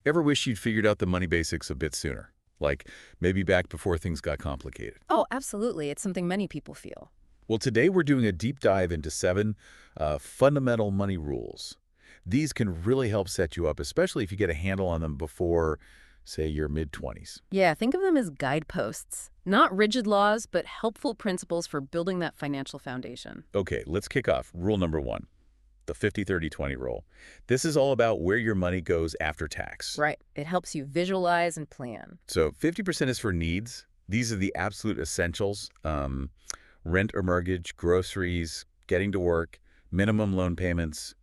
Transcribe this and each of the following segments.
Ever wish you'd figured out the money basics a bit sooner? Like maybe back before things got complicated. Oh, absolutely. It's something many people feel. Well, today we're doing a deep dive into 7 fundamental money rules. These can really help set you up, especially if you get a handle on them before, say, your mid-20s. Yeah, think of them as guideposts. Not rigid laws, but helpful principles for building that financial foundation. Okay, let's kick off. Rule number 1, the 50-30-20 rule. This is all about where your money goes after tax. Right. It helps you visualize and plan. So 50% is for needs. These are the absolute essentials. Rent or mortgage, groceries, getting to work, minimum loan payments,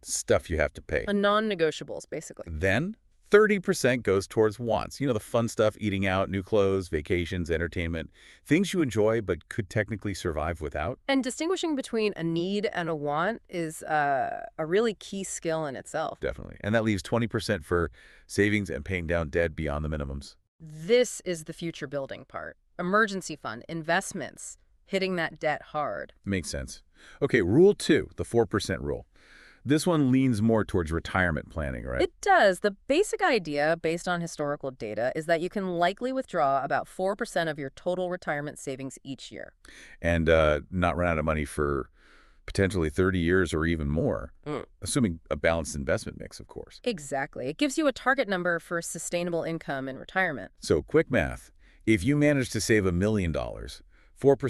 stuff you have to pay. A non-negotiables, basically. Then 30% goes towards wants. You know, the fun stuff, eating out, new clothes, vacations, entertainment, things you enjoy but could technically survive without. And distinguishing between a need and a want is a really key skill in itself. Definitely. And that leaves 20% for savings and paying down debt beyond the minimums. This is the future building part. Emergency fund, investments, hitting that debt hard. Makes sense. Okay, rule 2, the 4% rule. This one leans more towards retirement planning, right? It does. The basic idea, based on historical data, is that you can likely withdraw about 4% of your total retirement savings each year. And not run out of money for potentially 30 years or even more, assuming a balanced investment mix, of course. Exactly. It gives you a target number for sustainable income in retirement. So quick math. If you manage to save $1 million, 4%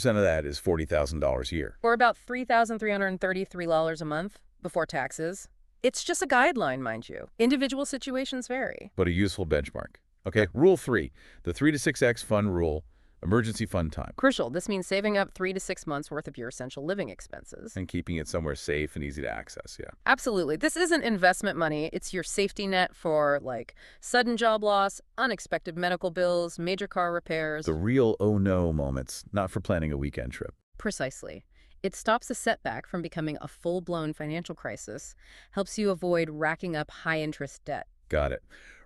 of that is $40,000 a year. Or about $3,333 a month before taxes. It's just a guideline, mind you. Individual situations vary. But a useful benchmark. Okay, rule 3, the 3 to 6x fund rule, emergency fund time, Crucial. This means saving up 3 to 6 months worth of your essential living expenses. and keeping it somewhere safe and easy to access, yeah. Absolutely. This isn't investment money. It's your safety net for, like, sudden job loss, unexpected medical bills, major car repairs. The real oh no moments, not for planning a weekend trip. Precisely. It stops a setback from becoming a full-blown financial crisis, helps you avoid racking up high-interest debt. Got it.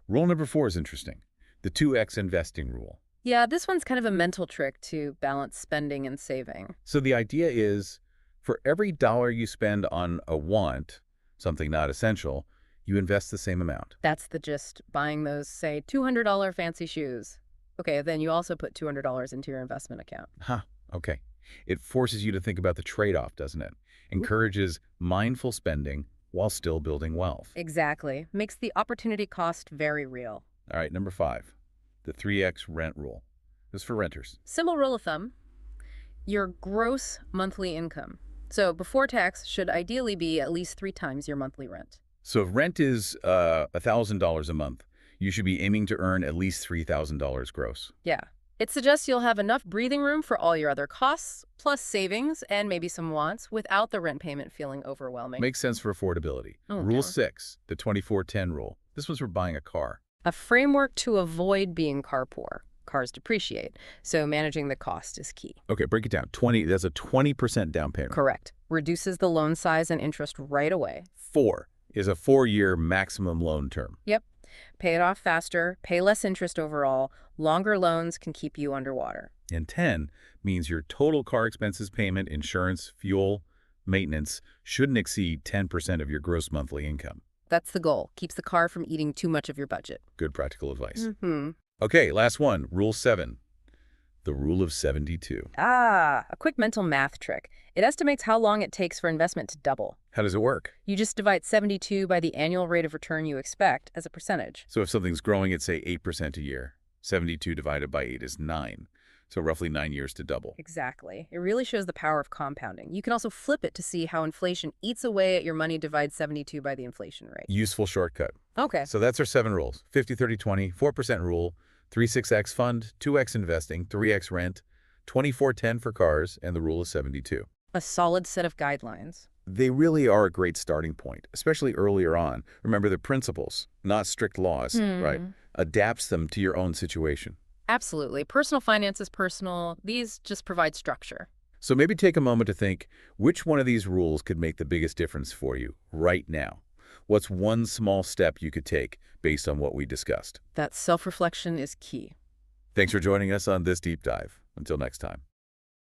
Rule number 4 is interesting, the 2x investing rule. Yeah, this one's kind of a mental trick to balance spending and saving. So the idea is, for every dollar you spend on a want, something not essential, you invest the same amount. That's the gist. Buying those, say, $200 fancy shoes. Okay, then you also put $200 into your investment account. Huh, okay. It forces you to think about the trade-off, doesn't it? Encourages mindful spending while still building wealth. Exactly. Makes the opportunity cost very real. All right, number 5, the 3x rent rule. This is for renters. Simple rule of thumb, your gross monthly income. So before tax should ideally be at least 3 times your monthly rent. So if rent is $1,000 a month, you should be aiming to earn at least $3,000 gross. Yeah. It suggests you'll have enough breathing room for all your other costs, plus savings and maybe some wants, without the rent payment feeling overwhelming. Makes sense for affordability. Oh, Rule okay. 6, the 24-10 rule. This one's for buying a car. A framework to avoid being car poor. Cars depreciate, so managing the cost is key. Okay, break it down. That's a 20% down payment. Correct. Reduces the loan size and interest right away. 4 is a 4-year maximum loan term. Yep. Pay it off faster, pay less interest overall. Longer loans can keep you underwater. And 10 means your total car expenses payment, insurance, fuel, maintenance shouldn't exceed 10% of your gross monthly income. That's the goal. Keeps the car from eating too much of your budget. Good practical advice. Mm-hmm. Okay, last one. Rule 7, the rule of 72. A quick mental math trick. It estimates how long it takes for investment to double. How does it work? You just divide 72 by the annual rate of return you expect as a percentage. So if something's growing at, say, 8% a year, 72 divided by 8 is 9. So roughly 9 years to double. Exactly. It really shows the power of compounding. You can also flip it to see how inflation eats away at your money divided 72 by the inflation rate. Useful shortcut. Okay. So that's our 7 rules. 50-30-20, 4% rule, 3-6x fund, 2x investing, 3x rent, 24-10 for cars, and the rule of 72. A solid set of guidelines. They really are a great starting point, especially earlier on. Remember the principles, not strict laws, right? Adapts them to your own situation. Absolutely. Personal finance is personal. These just provide structure. So maybe take a moment to think, which one of these rules could make the biggest difference for you right now? What's one small step you could take based on what we discussed? That self-reflection is key. Thanks for joining us on this deep dive. Until next time.